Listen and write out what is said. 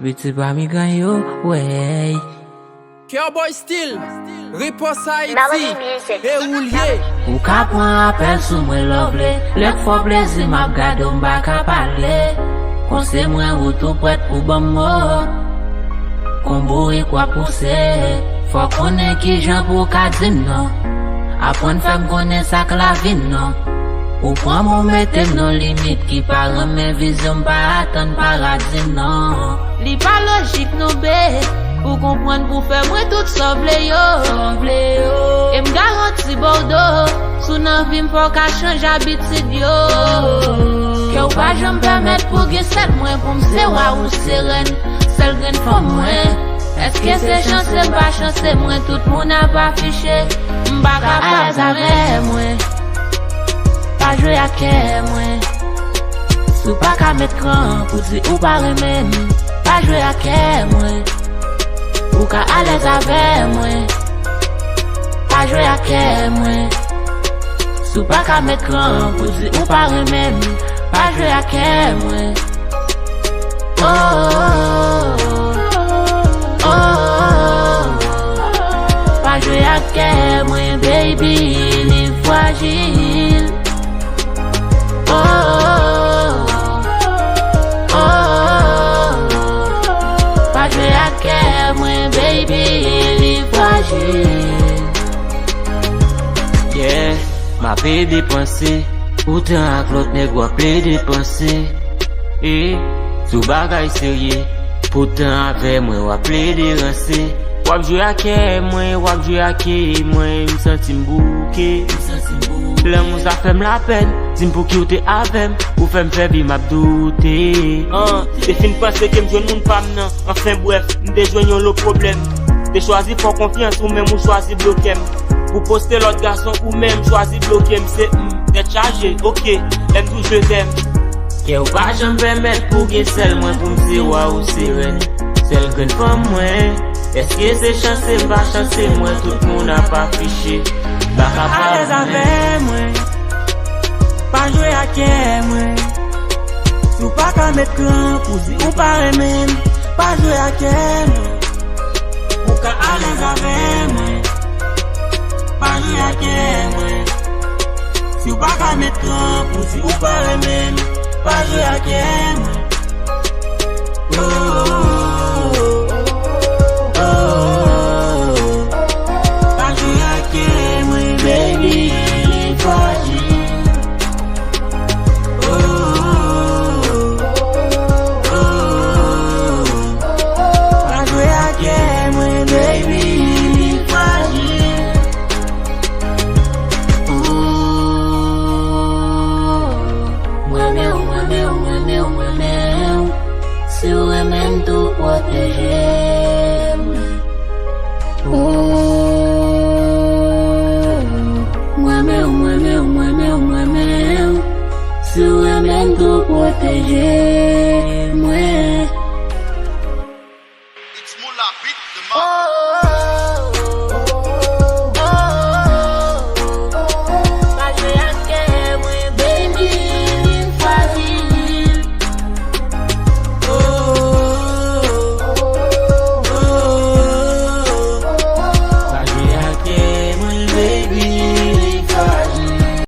Petit pas mi ganyo, ouais. Cowboy Style, Riposte Haïti, et Roulier. Ou ka pran appel sou mwen lovely. Lek fò plezi map gade ou mba ka pale. Konse mwen ou tout prêt pou bon mo. Konbou e kwa pousse. Fò konen ki jan pou ka din non. Apon fèm konen sak la vin non. Ou pran moun metem non limite ki pa reme vizyon pa atan paradis non. Li pa logik nou be. Pour comprendre pour faire moi tout sauve yo. Et me garanti Bordeaux. Sous nan vie m'fò ka change habitude yo. Que ou pas j'me permettre pour que celle moi pour m'se wa ou sereine. Seul grain for moi. Est-ce que c'est chance pas chance moi tout moun a pas affiché. M'ba capable avec moi. Pas jouer à kè moi. Sou pas ka mettre cran pour dire ou pas même. Pas jouer à kè moi. Ou ka à l'aise avec moi. Pas jouer à kè moi. Sou pas ka mettre cran pour dire ou pas même. Pas jouer à kè moi. Oh oh oh oh. Pas jouer à kè moi baby, li fragile. Oh oh oh. Pas jouer à kè moi baby, li fragile. Yeah, ma pe dépenser. Pourtant ak l'autre nèg wap ple dépenser. Eh, sou bagay sérieux. Pourtant avec moi wap ple dérancer. Wap jouer à kè moi, wap jouer à kè moi, m'senti m'bouke. L'un mou sa fèm la peine. Dim pou ki ou te avem, ou fèm fè bi m'ap douté. Te fin pense ke m'jwen moun pam nan. Enfin bref, m'de jwen yon lo problem. Te choisi pour confiance ou même ou choisi bloquem. Pour poster l'autre garçon ou même choisi bloquem. C'est t'es chargé, ok, l'aime tout je t'aime. Que ou pas j'me permettre pour que celle moi pour m'se wa ou sereine. Celle grain for moi. Est-ce que c'est chance m'pa chance moi tout moun a pas fiché. Pas à l'aise avec moi. Pas jouer à kè moi. Sou pas ka mettre cran pour dire ou pas même. Pas jouer à kè moi. Ou ka à l'aise avec moi. Pas jouer à kè moi. Sou pas ka mettre cran pour dire ou pas même. Pas jouer à kè moi. Oh oh oh oh. Pas jouer à kè moi baby, li fragile. Si ou même tout protéger. Moi-même, si ou même tout protéger. Moi.